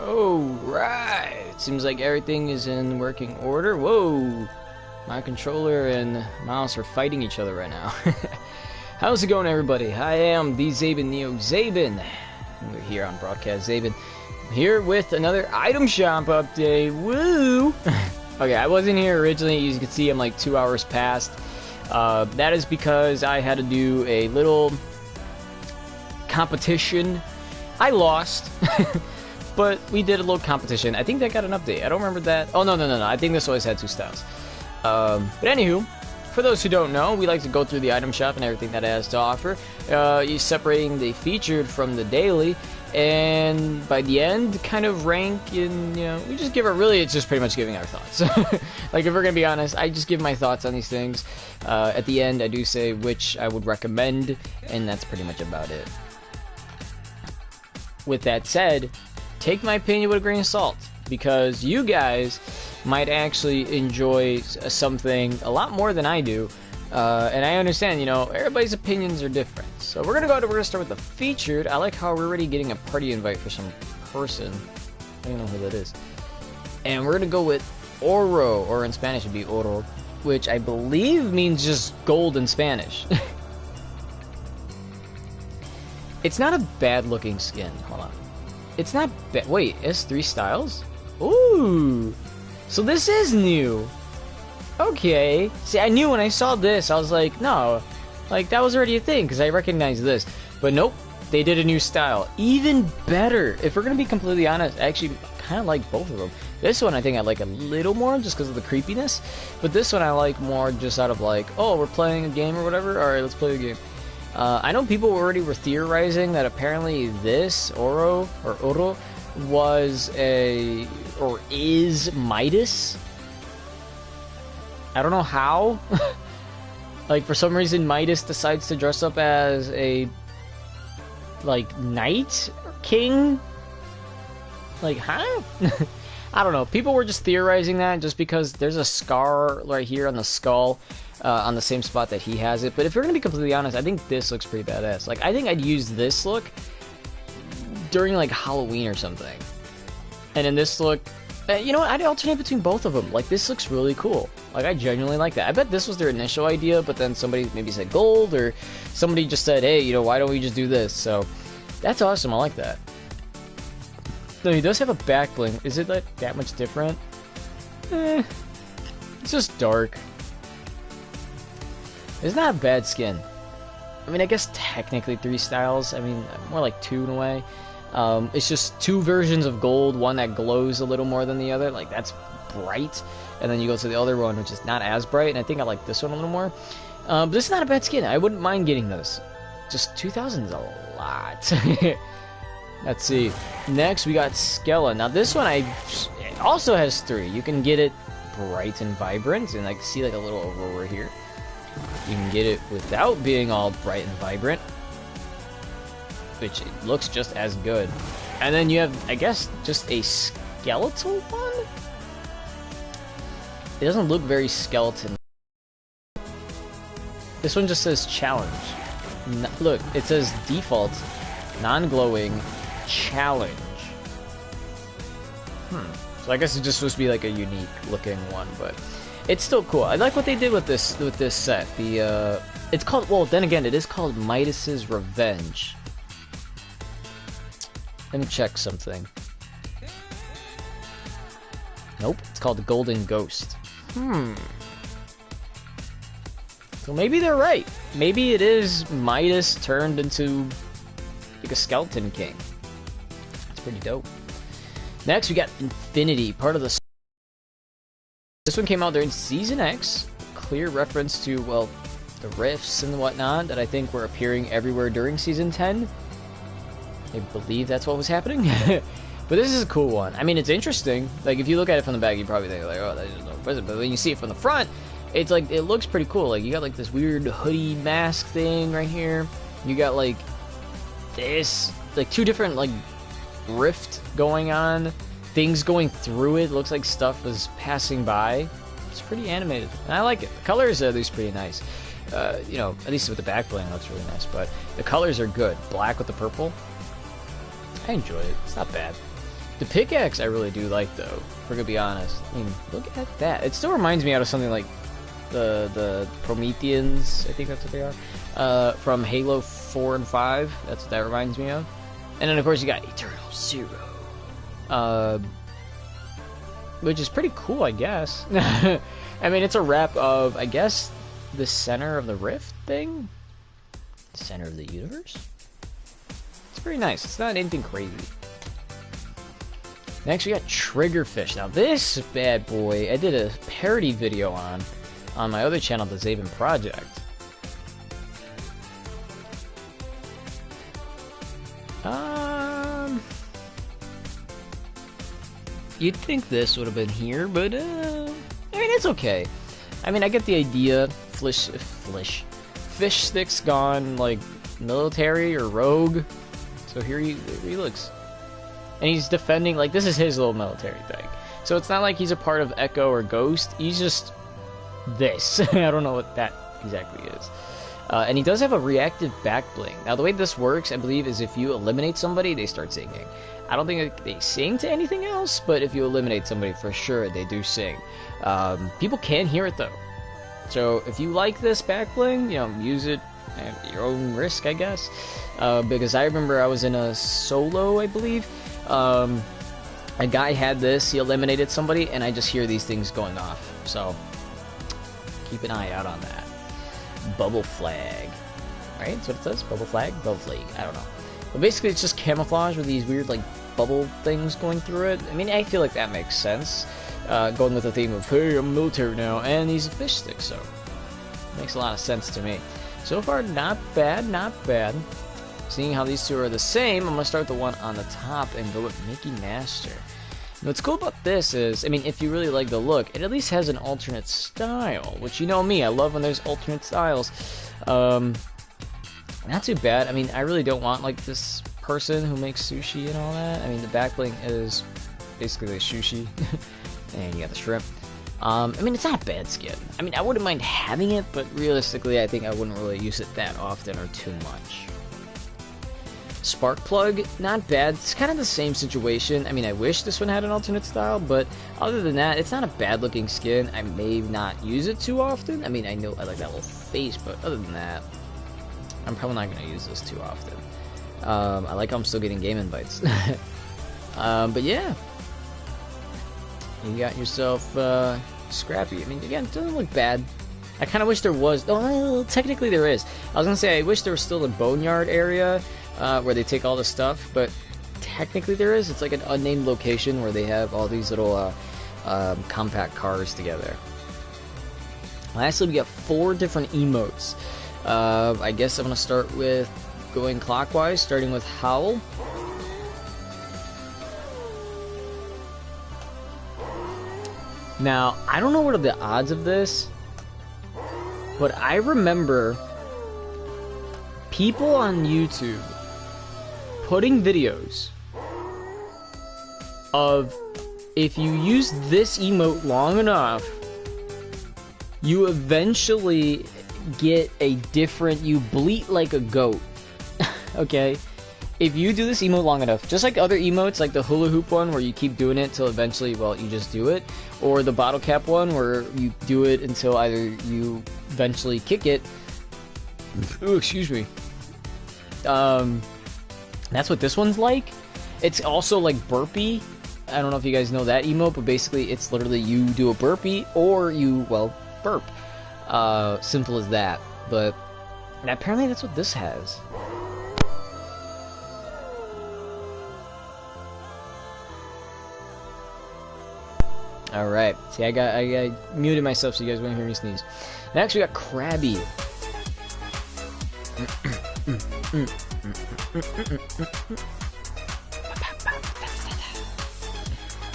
Alright, seems like everything is in working order. Whoa, my controller and mouse are fighting each other right now. How's it going, everybody? I am the Zaben Neo Zaben. We're here on Broadcast Zaben. I'm here with another item shop update. Woo! Okay, I wasn't here originally. As you can see, I'm like 2 hours past. That is because I had to do a little competition. I lost. But we did a little competition. I think that got an update. I don't remember that. Oh, no. I think this always had 2 styles. But anywho, for those who don't know, we like to go through the item shop and everything that it has to offer. You're separating the featured from the daily. And by the end, kind of rank and, you know, we just give our, really, it's just pretty much giving our thoughts. Like, if we're going to be honest, I just give my thoughts on these things. At the end, I do say which I would recommend, and that's pretty much about it. With that said, take my opinion with a grain of salt, because you guys might actually enjoy something a lot more than I do, and I understand, you know, everybody's opinions are different. So we're gonna start with the featured. I like how we're already getting a party invite for some person. I don't know who that is. And we're gonna go with Oro, or in Spanish it'd be Oro, which I believe means just gold in Spanish. It's not a bad looking skin. Hold on. It's not bad. Wait, it's 3 styles? Ooh. So this is new. Okay. See, I knew when I saw this, I was like, no. Like, that was already a thing, because I recognized this. But nope, they did a new style. Even better. If we're going to be completely honest, I actually kind of like both of them. This one I think I like a little more, just because of the creepiness. But this one I like more just out of like, oh, we're playing a game or whatever. Alright, let's play the game. I know people already were theorizing that apparently this Oro was or is Midas. I don't know how. Like, for some reason Midas decides to dress up as a like knight or king. Like, huh? I don't know. People were just theorizing that just because there's a scar right here on the skull. On the same spot that he has it. But if we're gonna be completely honest, I think this looks pretty badass. Like, I think I'd use this look during like Halloween or something. And in this look, you know what, I'd alternate between both of them. Like, this looks really cool. Like, I genuinely like that. I bet this was their initial idea, but then somebody maybe said gold, or somebody just said, hey, you know, why don't we just do this? So that's awesome. I like that. Though he does have a back bling. Is it like that much different? It's just dark. It's not a bad skin. I mean, I guess technically 3 styles. I mean, more like 2 in a way. It's just 2 versions of gold. One that glows a little more than the other. Like, that's bright. And then you go to the other one, which is not as bright. And I think I like this one a little more. But this is not a bad skin. I wouldn't mind getting this. Just 2,000 is a lot. Let's see. Next, we got Skella. Now, this one it also has 3. You can get it bright and vibrant. And I can see like a little over here. You can get it without being all bright and vibrant, which it looks just as good. And then you have, I guess, just a skeletal one? It doesn't look very skeleton. This one just says challenge. Look, it says default, non-glowing, challenge. So I guess it's just supposed to be like a unique looking one, but it's still cool. I like what they did with this set. It's called, well, then again, it is called Midas's Revenge. Let me check something. Nope, it's called the Golden Ghost. So maybe they're right. Maybe it is Midas turned into like a skeleton king. It's pretty dope. Next, we got Infinity, part of the. This one came out during Season X. Clear reference to, well, the rifts and whatnot that I think were appearing everywhere during Season 10. I believe that's what was happening. But this is a cool one. I mean, it's interesting. Like, if you look at it from the back, you probably think, like, oh, that's just no present. But when you see it from the front, it's like, it looks pretty cool. Like, you got, like, this weird hoodie mask thing right here. You got, like, this, like, 2 different, like, rift going on. Things going through it. Looks like stuff is passing by. It's pretty animated, and I like it. The colors are at least pretty nice. You know, at least with the back bling, looks really nice. But the colors are good. Black with the purple. I enjoy it. It's not bad. The pickaxe I really do like, though, if we're gonna be honest. I mean, look at that. It still reminds me out of something like the Prometheans, I think that's what they are, from Halo 4 and 5. That's what that reminds me of. And then, of course, you got Eternal Zero. Which is pretty cool, I guess. I mean, it's a wrap of, I guess, the center of the rift thing? Center of the universe? It's pretty nice. It's not anything crazy. Next, we got Triggerfish. Now, this bad boy, I did a parody video on my other channel, the Zaven Project. You'd think this would have been here, but, I mean, it's okay. I mean, I get the idea. Fish sticks gone, like, military or rogue. So here he looks. And he's defending, like, this is his little military thing. So it's not like he's a part of Echo or Ghost. He's just this. I don't know what that exactly is. And he does have a reactive back bling. Now, the way this works, I believe, is if you eliminate somebody, they start singing. I don't think they sing to anything else, but if you eliminate somebody, for sure, they do sing. People can hear it, though. So if you like this back bling, you know, use it at your own risk, I guess. Because I remember I was in a solo, I believe. A guy had this, he eliminated somebody, and I just hear these things going off. So keep an eye out on that. Bubble flag. Right? That's what it says? Bubble flag? Bubble flag. I don't know. But basically it's just camouflage with these weird, like, bubble things going through it. I mean, I feel like that makes sense. Going with the theme of, hey, I'm military now, and he's a fish stick, so makes a lot of sense to me. So far, not bad, not bad. Seeing how these two are the same, I'm going to start the one on the top and go with Mickey Master. And what's cool about this is, I mean, if you really like the look, it at least has an alternate style, which you know me, I love when there's alternate styles. Not too bad. I mean, I really don't want, like, this person who makes sushi and all that. I mean, the back bling is basically the sushi. And you got the shrimp. I mean, it's not a bad skin. I mean, I wouldn't mind having it, but realistically, I think I wouldn't really use it that often or too much. Spark plug, not bad. It's kind of the same situation. I mean, I wish this one had an alternate style, but other than that, it's not a bad looking skin. I may not use it too often. I mean, I know I like that little face, but other than that, I'm probably not going to use this too often. I like how I'm still getting game invites. But yeah. You got yourself Scrappy. I mean, again, it doesn't look bad. I kind of wish there was. Oh, technically there is. I was going to say, I wish there was still a boneyard area where they take all the stuff, but technically there is. It's like an unnamed location where they have all these little compact cars together. Lastly, we got 4 different emotes. I guess I'm going to start with going clockwise, starting with Howell. Now, I don't know what are the odds of this, but I remember people on YouTube putting videos of if you use this emote long enough, you eventually get a different, you bleat like a goat. Okay? If you do this emote long enough, just like other emotes, like the hula hoop one where you keep doing it till eventually, well, you just do it, or the bottle cap one where you do it until either you eventually kick it. Ooh, excuse me. That's what this one's like. It's also like burpee. I don't know if you guys know that emote, but basically it's literally you do a burpee or you, well, burp. Simple as that. But apparently that's what this has. Alright, see, I muted myself so you guys wouldn't hear me sneeze. Next, we got Krabby.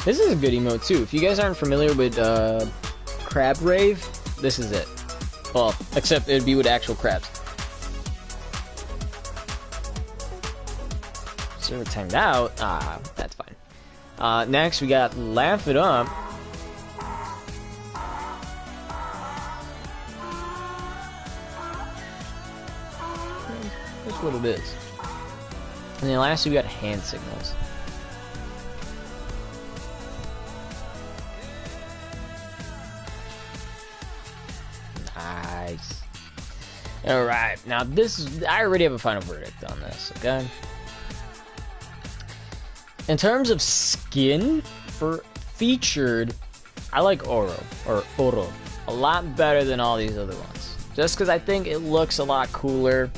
This is a good emote, too. If you guys aren't familiar with Crab Rave, this is it. Well, except it'd be with actual crabs. Server timed out. Ah, that's fine. Next, we got Laugh It Up. That's what it is. And then lastly, we got hand signals. Nice. Alright, now this is, I already have a final verdict on this, okay? In terms of skin, for featured, I like Oro, a lot better than all these other ones. Just because I think it looks a lot cooler.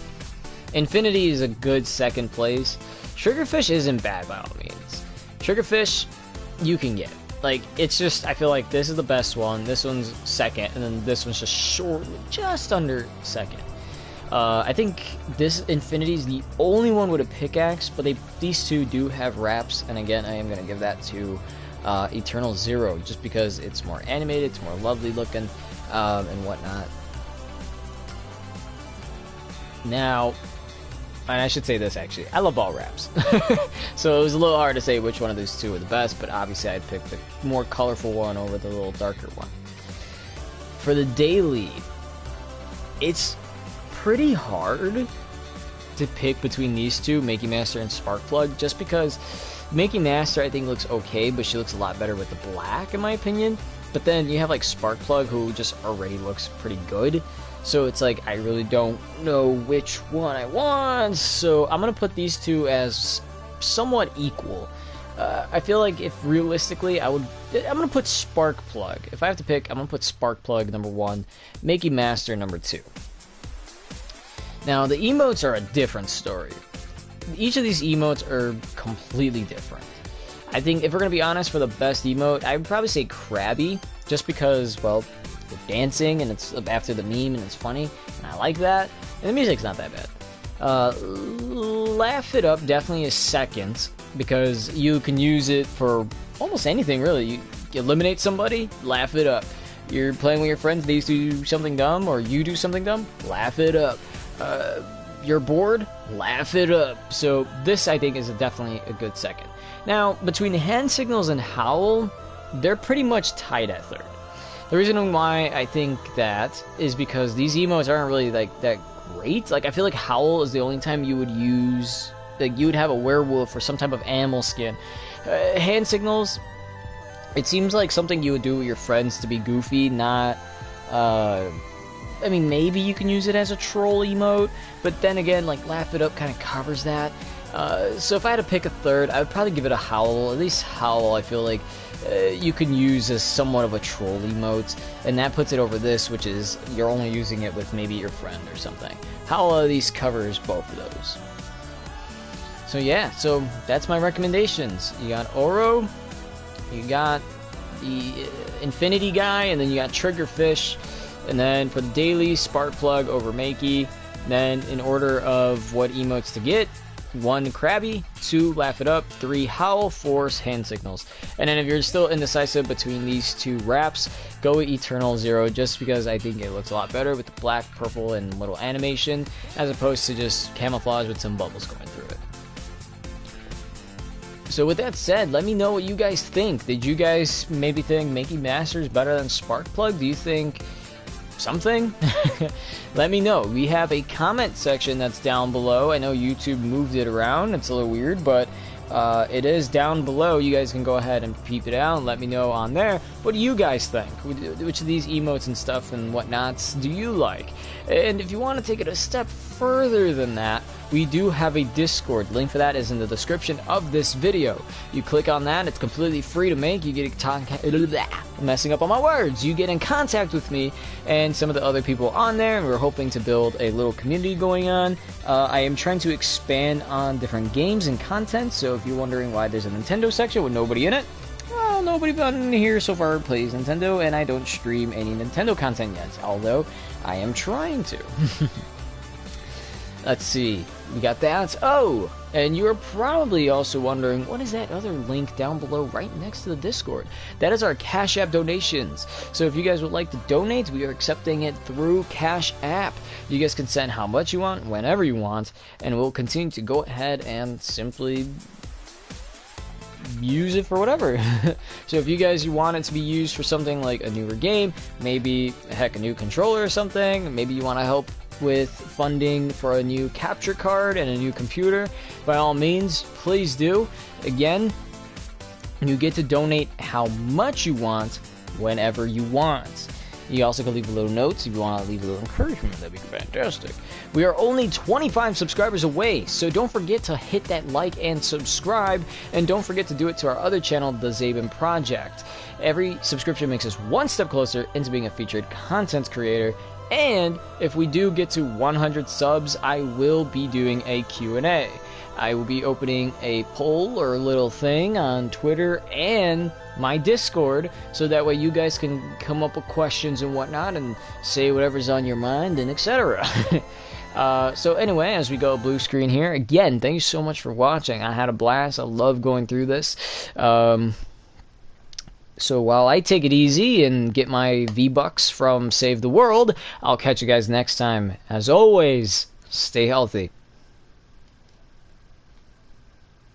Infinity is a good second place. Triggerfish isn't bad by all means. Triggerfish, you can get. Like, it's just, I feel like this is the best one, this one's second, and then this one's just shortly, just under second. I think this Infinity is the only one with a pickaxe, but these two do have wraps, and again, I am going to give that to Eternal Zero, just because it's more animated, it's more lovely looking, and whatnot. Now, and I should say this actually, I love all wraps. So it was a little hard to say which one of those two are the best, but obviously I'd pick the more colorful one over the little darker one. For the daily, it's pretty hard to pick between these two, Makey Master and Sparkplug, just because Makey Master I think looks okay, but she looks a lot better with the black in my opinion. But then you have like Sparkplug, who just already looks pretty good. So it's like, I really don't know which one I want, so I'm going to put these two as somewhat equal. I feel like if realistically, I'm going to put Sparkplug. If I have to pick, I'm going to put Sparkplug number 1, Makey Master number 2. Now, the emotes are a different story. Each of these emotes are completely different. I think, if we're going to be honest, for the best emote, I would probably say Krabby, just because, well, they're dancing, and it's after the meme, and it's funny, and I like that, and the music's not that bad. Laugh It Up definitely is second, because you can use it for almost anything, really. You eliminate somebody, laugh it up. You're playing with your friends, they do something dumb, or you do something dumb, laugh it up. You're bored, laugh it up. So this, I think, is definitely a good second. Now, between Hand Signals and Howell, they're pretty much tied at third. The reason why I think that is because these emotes aren't really like that great. Like, I feel like Howl is the only time you would use, like, you would have a werewolf or some type of animal skin. Hand Signals, it seems like something you would do with your friends to be goofy, not, I mean, maybe you can use it as a troll emote, but then again, like, Laugh It Up kind of covers that. So if I had to pick a third, I would probably give it a Howl. At least Howl, I feel like you can use as somewhat of a troll emote, and that puts it over this, which is you're only using it with maybe your friend or something. Howl at least covers both of those. So yeah, so that's my recommendations. You got Oro, you got the Infinity guy, and then you got Triggerfish, and then for the daily, Sparkplug over Makey. Then in order of what emotes to get, 1 Krabby, 2 Laugh It Up, 3 Howl, 4 Hand Signals. And then if you're still indecisive between these two wraps, go with Eternal Zero, just because I think it looks a lot better with the black, purple, and little animation, as opposed to just camouflage with some bubbles going through it. So with that said, let me know what you guys think. Did you guys maybe think Makey Master is better than Sparkplug? Do you think something? Let me know. We have a comment section that's down below. I know YouTube moved it around, it's a little weird, but it is down below. You guys can go ahead and peep it out and let me know on there. What do you guys think? Which of these emotes and stuff and whatnots do you like? And if you want to take it a step further than that, we do have a Discord. Link for that is in the description of this video. You click on that, it's completely free to make. You get messing up on my words. You get in contact with me and some of the other people on there, and we're hoping to build a little community going on. I am trying to expand on different games and content, so if you're wondering why there's a Nintendo section with nobody in it, well, nobody on here so far plays Nintendo, and I don't stream any Nintendo content yet, although I am trying to. Let's see, we got that. Oh, and you're probably also wondering, what is that other link down below right next to the Discord? That is our Cash App donations. So if you guys would like to donate, we are accepting it through Cash App. You guys can send how much you want, whenever you want, and we'll continue to go ahead and simply use it for whatever. So if you guys want it to be used for something like a newer game, maybe, heck, a new controller or something, maybe you want to help with funding for a new capture card and a new computer, by all means, please do. Again, you get to donate how much you want, whenever you want. You also can leave a little notes if you want to leave a little encouragement. That'd be fantastic. We are only 25 subscribers away, so don't forget to hit that like and subscribe, and don't forget to do it to our other channel, The Zabin Project. Every subscription makes us one step closer into being a featured content creator, and if we do get to 100 subs, I will be doing a Q&A. I will be opening a poll or a little thing on Twitter and my Discord, so that way you guys can come up with questions and whatnot and say whatever's on your mind and etc. So anyway, as we go blue screen here, again, thank you so much for watching. I had a blast. I love going through this. So while I take it easy and get my V-Bucks from Save the World, I'll catch you guys next time. As always, stay healthy.